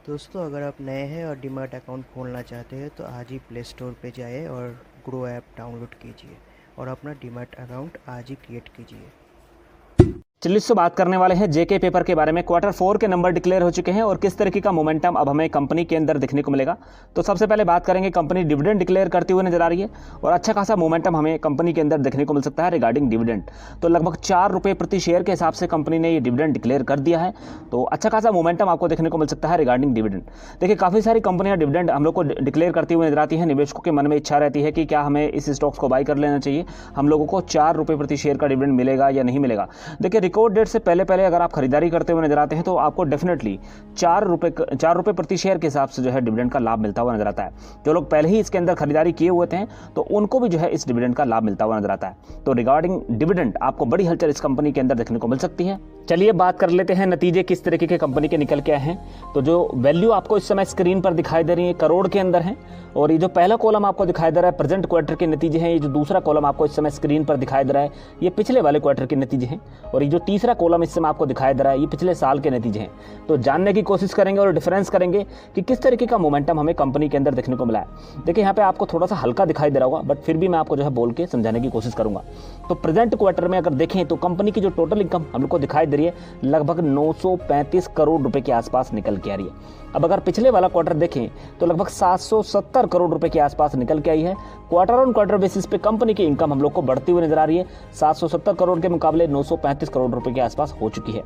दोस्तों, अगर आप नए हैं और डीमैट अकाउंट खोलना चाहते हैं तो आज ही प्ले स्टोर पे जाइए और ग्रो ऐप डाउनलोड कीजिए और अपना डीमैट अकाउंट आज ही क्रिएट कीजिए। चलिए इससे बात करने वाले हैं जेके पेपर के बारे में। क्वार्टर 4 के नंबर डिक्लेयर हो चुके हैं और किस तरीके का मोमेंटम अब हमें कंपनी के अंदर देखने को मिलेगा। तो सबसे पहले बात करेंगे, कंपनी डिविडेंड डिक्लेयर करती हुई नजर आ रही है और अच्छा खासा मोमेंटम हमें कंपनी के अंदर देखने को मिल सकता है रिगार्डिंग डिविडेंड। तो लगभग 4 रुपये प्रति शेयर के हिसाब से कंपनी ने ये डिविडेंड डिक्लेयर कर दिया है। तो अच्छा खासा मोमेंटम आपको देखने को मिल सकता है रिगार्डिंग डिविडेंड। देखिए, काफ़ी सारी कंपनियां डिविडेंड हम लोग को डिक्लेयर करती हुई नजर आती है। निवेशकों के मन में इच्छा रहती है कि क्या हमें इस स्टॉक्स को बाई कर लेना चाहिए, हम लोगों को 4 रुपये प्रति शेयर का डिविडेंड मिलेगा या नहीं मिलेगा। देखिए, रिकॉर्ड डेट से पहले अगर आप खरीदारी करते हुए नजर आते हैं तो आपको डेफिनेटली 4 रुपये प्रति शेयर के हिसाब से जो है डिविडेंड का लाभ मिलता हुआ नजर आता है। जो लोग पहले ही इसके अंदर खरीदारी किए हुए थे तो उनको भी जो है इस डिविडेंड का लाभ मिलता हुआ नजर आता है। तो रिगार्डिंग डिविडेंड आपको बड़ी हलचल इस कंपनी के अंदर देखने को मिल सकती है। चलिए बात कर लेते हैं नतीजे किस तरीके के कंपनी के निकल के आए हैं। तो जो वैल्यू आपको इस समय स्क्रीन पर दिखाई दे रही है करोड़ के अंदर है, और ये जो पहला कॉलम आपको दिखाई दे रहा है प्रेजेंट क्वार्टर के नतीजे हैं। ये जो दूसरा कॉलम आपको इस समय स्क्रीन पर दिखाई दे रहा है ये पिछले वाले क्वार्टर के नतीजे हैं, और ये जो तीसरा कॉलम इस समय आपको दिखाई दे रहा है ये पिछले साल के नतीजे हैं। तो जानने की कोशिश करेंगे और डिफरेंस करेंगे कि किस तरीके का मोमेंटम हमें कंपनी के अंदर देखने को मिला है। देखिए, यहाँ पे आपको थोड़ा सा हल्का दिखाई दे रहा होगा, बट फिर भी मैं आपको जो है बोल के समझाने की कोशिश करूंगा। तो प्रेजेंट क्वार्टर में अगर देखें तो कंपनी की जो टोटल इनकम हम लोग को दिखाई दे रही है लगभग 935 करोड़ रुपए के आसपास निकल के आ रही है। अब अगर पिछले वाला क्वार्टर देखें तो लगभग 770 करोड़ रुपए के आसपास निकल के आई है। क्वार्टर ऑन क्वार्टर बेसिस पे कंपनी की इनकम हम लोग को बढ़ती हुई नजर आ रही है। 770 करोड़ के मुकाबले 935 करोड़ रुपए के आसपास हो चुकी है।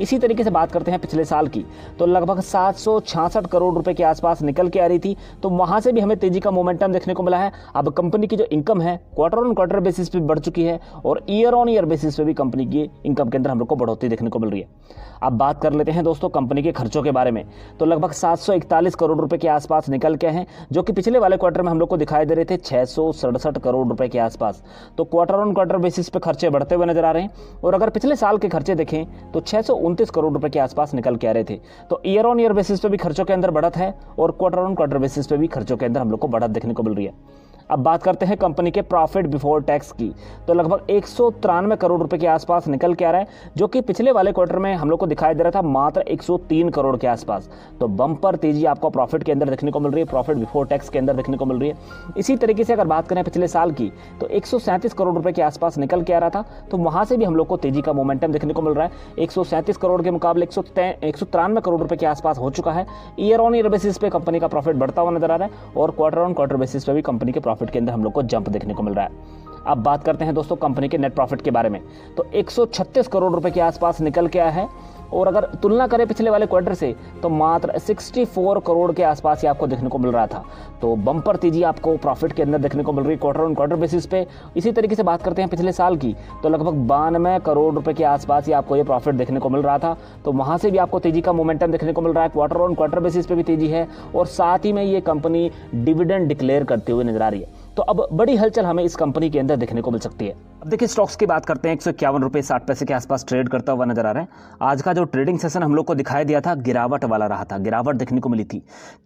इसी तरीके से बात करते हैं पिछले साल की, तो लगभग 766 करोड़ रुपए के आसपास निकल के आ रही थी। तो वहां से भी हमें तेजी का मोमेंटम देखने को मिला है। अब कंपनी की जो इनकम है क्वार्टर ऑन क्वार्टर बेसिस पे बढ़ चुकी है और ईयर ऑन ईयर बेसिस पे भी कंपनी की इनकम के अंदर हम लोग को बढ़ोतरी देखने को मिल रही है। अब बात कर लेते हैं दोस्तों कंपनी के खर्चों के बारे में। तो लगभग 741 करोड़ रुपए के आसपास निकल के हैं, जो कि पिछले वाले क्वार्टर में हम लोग को दिखाई दे रहे थे 667 करोड़ रुपए के आसपास। तो क्वार्टर ऑन क्वार्टर बेसिस पे खर्चे बढ़ते हुए नजर आ रहे हैं। और अगर पिछले साल के खर्चे देखें तो 629 करोड़ रुपए के आसपास निकल के आ रहे थे। तो ईयर ऑन ईयर बेसिस पे भी खर्चों के अंदर बढ़त है और क्वार्टर ऑन क्वार्टर बेसिस पे भी खर्चों के अंदर हम लोग को बढ़त देखने को मिल रही है। अब बात करते हैं कंपनी के प्रॉफिट बिफोर टैक्स की। तो लगभग 193 करोड़ रुपए के आसपास निकल के आ रहा है, जो कि पिछले वाले क्वार्टर में हम लोग को दिखाई दे रहा था मात्र 103 करोड़ के आसपास। तो बम्पर तेजी आपको प्रॉफिट के अंदर देखने को मिल रही है, प्रॉफिट बिफोर टैक्स के अंदर देखने को मिल रही है। इसी तरीके से अगर बात करें पिछले साल की तो 137 करोड़ रुपए के आसपास निकल के आ रहा था। तो वहां से भी हम लोग को तेजी का मोमेंटम देखने को मिल रहा है। 137 करोड़ के मुकाबले 193 करोड़ रुपए के आसपास हो चुका है। ईयर ऑन ईयर बेसिस पे कंपनी का प्रॉफिट बढ़ता हुआ नजर आ रहा है और क्वार्टर ऑन क्वार्टर बेसिस पे भी कंपनी के प्रॉफिट के अंदर हम लोग को जंप देखने को मिल रहा है। अब बात करते हैं दोस्तों कंपनी के नेट प्रॉफिट के बारे में। तो 136 करोड़ रुपए के आसपास निकल के आया है, और अगर तुलना करें पिछले वाले क्वार्टर से तो मात्र 64 करोड़ के आसपास ही आपको देखने को मिल रहा था। तो बम्पर तेजी आपको प्रॉफिट के अंदर देखने को मिल रही है क्वार्टर ऑन क्वार्टर बेसिस पे। इसी तरीके से बात करते हैं पिछले साल की, तो लगभग 92 करोड़ रुपए के आसपास ही आपको ये प्रॉफिट देखने को मिल रहा था। तो वहां से भी आपको तेजी का मोमेंटम देखने को मिल रहा है। क्वार्टर ऑन क्वार्टर बेसिस पे भी तेजी है और साथ ही में ये कंपनी डिविडेंड डिक्लेयर करते हुए नजर आ रही है। तो अब बड़ी हलचल हमें इस कंपनी के अंदर देखने को मिल सकती है। अब देखिए, स्टॉक्स की बात करते हैं। 151 रुपये 60 पैसे के आसपास ट्रेड करता हुआ नजर आ रहा है। आज का जो ट्रेडिंग सेशन हम लोग को दिखाई दिया था गिरावट वाला रहा था, गिरावट देखने को मिली थी।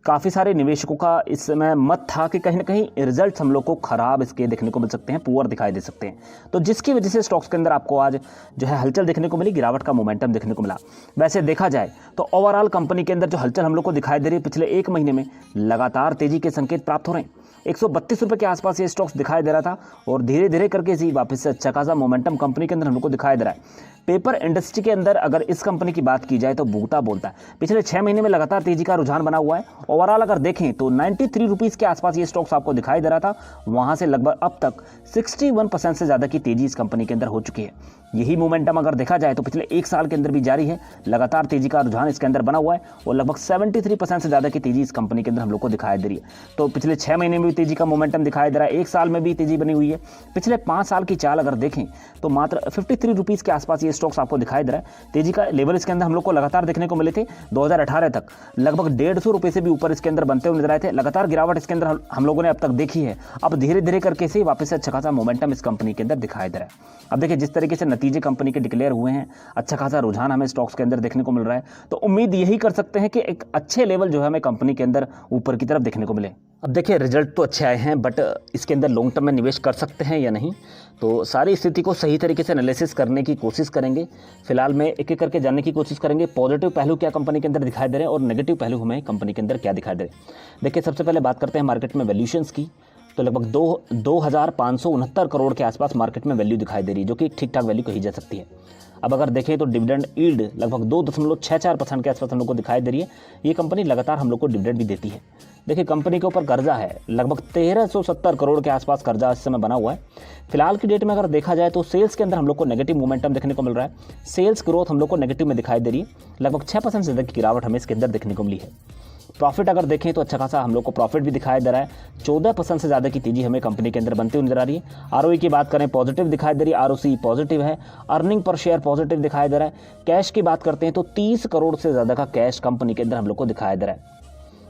काफ़ी सारे निवेशकों का इस समय मत था कि कहीं ना कहीं रिजल्ट हम लोग को खराब इसके देखने को मिल सकते हैं, पुअर दिखाई दे सकते हैं। तो जिसकी वजह से स्टॉक्स के अंदर आपको आज जो है हलचल देखने को मिली, गिरावट का मोमेंटम देखने को मिला। वैसे देखा जाए तो ओवरऑल कंपनी के अंदर जो हलचल हम लोग को दिखाई दे रही है पिछले 1 महीने में लगातार तेजी के संकेत प्राप्त हो रहे हैं। 132 रुपये के आसपास ये स्टॉक्स दिखाई दे रहा था और धीरे धीरे करके इसी वापस से अच्छा खासा मोमेंटम कंपनी के अंदर हम लोग को दिखाई दे रहा है। पेपर इंडस्ट्री के अंदर अगर इस कंपनी की बात की जाए तो बूटा बोलता है। पिछले 6 महीने में लगातार तेजी का रुझान बना हुआ है। ओवरऑल अगर देखें तो 93 रुपीज़ के आसपास ये स्टॉक्स आपको दिखाई दे रहा था, वहां से लगभग अब तक 61% से ज़्यादा की तेजी इस कंपनी के अंदर हो चुकी है। यही मोमेंटम अगर देखा जाए तो पिछले 1 साल के अंदर भी जारी है। लगातार तेजी का रुझान इसके अंदर बना हुआ है और लगभग 73% से ज़्यादा की तेजी इस कंपनी के अंदर हम लोग को दिखाई दे रही है। तो पिछले 6 महीने में भी तेजी का मोमेंटम दिखाई दे रहा है, 1 साल में भी तेजी बनी हुई है। पिछले 5 साल की चाल अगर देखें तो मात्र 53 रुपीज़ के आसपास ये स्टॉक्स आपको दिखाई दे रहा है। तेजी का लेवल इसके अंदर हम लोग को लगातार देखने को मिले थे। 2018 तक लगभग 150 रुपये से भी ऊपर इसके अंदर बनते हुए नजर आए थे। लगातार गिरावट इसके अंदर हम लोगों ने अब तक देखी है। अब धीरे धीरे करके से वापस से अच्छा खासा मोमेंटम इस कंपनी के अंदर दिखाई दे रहा है। अब देखिए, जिस तरीके से नतीजे कंपनी के डिक्लेयर हुए हैं, अच्छा खासा रुझान हमें स्टॉक्स के अंदर देखने को मिल रहा है। तो उम्मीद यही कर सकते हैं कि एक अच्छे लेवल जो है हमें कंपनी के अंदर ऊपर की तरफ देखने को मिले। अब देखिए रिजल्ट तो अच्छे आए हैं, बट इसके अंदर लॉन्ग टर्म में निवेश कर सकते हैं या नहीं, तो सारी स्थिति को सही तरीके से एनालिसिस करने की कोशिश करेंगे। फिलहाल में एक एक करके जानने की कोशिश करेंगे पॉजिटिव पहलू क्या कंपनी के अंदर दिखाई दे रहे हैं और नेगेटिव पहलू हमें कंपनी के अंदर क्या दिखाई दे रहे हैं। देखिए सबसे पहले बात करते हैं मार्केट में वैल्यूशंस की। तो लगभग 2,569 करोड़ के आसपास मार्केट में वैल्यू दिखाई दे रही है, जो कि ठीक ठाक वैल्यू कही जा सकती है। अब अगर देखें तो डिविडेंड यील्ड लगभग 2.64% के आसपास हम लोग को दिखाई दे रही है। ये कंपनी लगातार हम लोग को डिविडेंड भी देती है। देखिए कंपनी के ऊपर कर्जा है, लगभग 1370 करोड़ के आसपास कर्जा इस समय बना हुआ है। फिलहाल की डेट में अगर देखा जाए तो सेल्स के अंदर हम लोग को नेगेटिव मोमेंटम देखने को मिल रहा है। सेल्स ग्रोथ हम लोग को नेगेटिव में दिखाई दे रही है, लगभग 6% से ज़्यादा की गिरावट हमें इसके अंदर देखने को मिली है। प्रॉफिट अगर देखें तो अच्छा खासा हम लोग को प्रॉफिट भी दिखाई दे रहा है, 14% से ज़्यादा की तेजी हमें कंपनी के अंदर बनती हुई नजर आ रही है। आरओई की बात करें पॉजिटिव दिखाई दे रही है, आरओसी पॉजिटिव है, अर्निंग पर शेयर पॉजिटिव दिखाई दे रहा है। कैश की बात करते हैं तो 30 करोड़ से ज़्यादा का कैश कंपनी के अंदर हम लोग को दिखाई दे रहा है।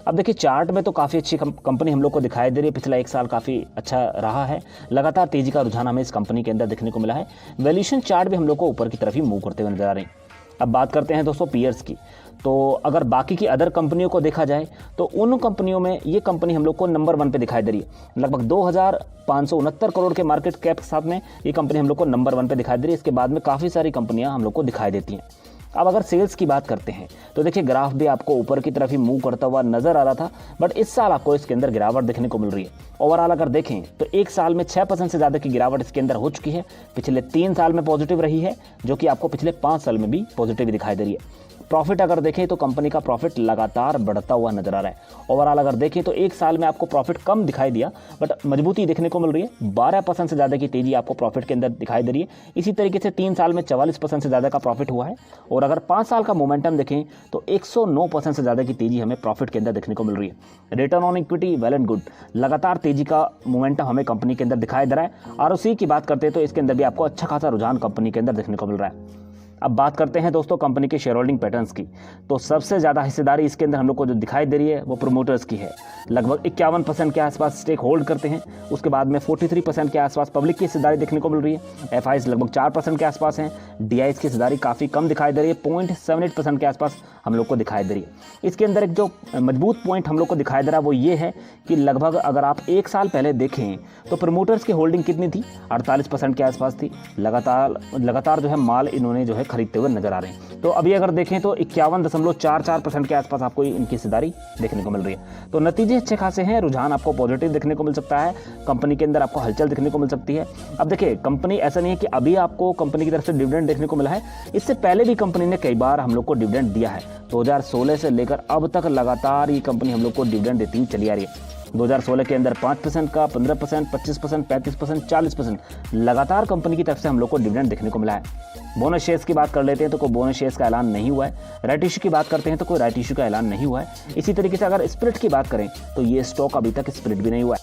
अब देखिए चार्ट में तो काफ़ी अच्छी कंपनी हम लोग को दिखाई दे रही है, पिछला एक साल काफ़ी अच्छा रहा है, लगातार तेजी का रुझान हमें इस कंपनी के अंदर देखने को मिला है। वैल्यूएशन चार्ट भी हम लोग को ऊपर की तरफ ही मूव करते हुए नजर आ रहे हैं। अब बात करते हैं दोस्तों पीयर्स की। तो अगर बाकी की अदर कंपनियों को देखा जाए तो उन कंपनियों में ये कंपनी हम लोग को नंबर 1 पे दिखाई दे रही है। लगभग 2,569 करोड़ के मार्केट कैप के साथ में ये कंपनी हम लोग को नंबर 1 पे दिखाई दे रही है। इसके बाद में काफ़ी सारी कंपनियां हम लोग को दिखाई देती हैं। अब अगर सेल्स की बात करते हैं तो देखिए ग्राफ भी आपको ऊपर की तरफ ही मूव करता हुआ नजर आ रहा था, बट इस साल आपको इसके अंदर गिरावट देखने को मिल रही है। ओवरऑल अगर देखें तो एक साल में 6% से ज़्यादा की गिरावट इसके अंदर हो चुकी है। पिछले 3 साल में पॉजिटिव रही है, जो कि आपको पिछले 5 साल में भी पॉजिटिव दिखाई दे रही है। प्रॉफिट अगर देखें तो कंपनी का प्रॉफिट लगातार बढ़ता हुआ नजर आ रहा है। ओवरऑल अगर देखें तो एक साल में आपको प्रॉफिट कम दिखाई दिया, बट मजबूती देखने को मिल रही है। 12% से ज़्यादा की तेजी आपको प्रॉफिट के अंदर दिखाई दे रही है। इसी तरीके से 3 साल में 44% से ज़्यादा का प्रॉफिट हुआ है। और अगर 5 साल का मोमेंटम देखें तो 109% से ज़्यादा की तेजी हमें प्रॉफिट के अंदर देखने को मिल रही है। Return on equity well and good, लगातार तेजी का मोमेंटम हमें कंपनी के अंदर दिखाई दे रहा है। आरओसी की बात करते हैं तो इसके अंदर भी आपको अच्छा खासा रुझान कंपनी के अंदर देखने को मिल रहा है। अब बात करते हैं दोस्तों कंपनी के शेयर होल्डिंग पैटर्न्स की। तो सबसे ज़्यादा हिस्सेदारी इसके अंदर हम लोग को जो दिखाई दे रही है वो प्रोमोटर्स की है। लगभग 51% के आसपास स्टेक होल्ड करते हैं। उसके बाद में 43% के आसपास पब्लिक की हिस्सेदारी देखने को मिल रही है। एफआईज लगभग 4% के आसपास हैं। डीआईज की हिस्सेदारी काफ़ी कम दिखाई दे रही है, 0.78% के आसपास हम लोग को दिखाई दे रही है। इसके अंदर एक जो मजबूत पॉइंट हम लोग को दिखाई दे रहा है वो ये है कि लगभग अगर आप 1 साल पहले देखें तो प्रमोटर्स की होल्डिंग कितनी थी, 48% के आसपास थी। लगातार जो है माल इन्होंने जो है खरीदते हुए नजर आ रहे हैं। तो अभी अगर देखें तो 51.44% के आसपास आपको इनकी हिस्सेदारी देखने को मिल रही है। तो नतीजे अच्छे खासे हैं, रुझान आपको पॉजिटिव देखने को मिल सकता है, कंपनी के अंदर आपको हलचल देखने को मिल सकती है। अब देखिए कंपनी ऐसा नहीं है कि अभी आपको कंपनी की तरफ से डिविडेंड देखने को मिला है, इससे पहले भी कंपनी ने कई बार हम लोग को डिविडेंड दिया है। 2016 से लेकर अब तक लगातार ये कंपनी हम लोग को डिविडेंड देती हुई चली आ रही है। 2016 के अंदर 5% का, 15%, 25%, 35%, 40% लगातार कंपनी की तरफ से हम लोग को डिविडेंड देखने को मिला है। बोनस शेयर्स की बात कर लेते हैं तो कोई बोनस शेयर्स का ऐलान नहीं हुआ है। राइट इशू की बात करते हैं तो कोई राइट इशू का ऐलान नहीं हुआ है। इसी तरीके से अगर स्प्लिट की बात करें तो ये स्टॉक अभी तक स्प्लिट भी नहीं हुआ है।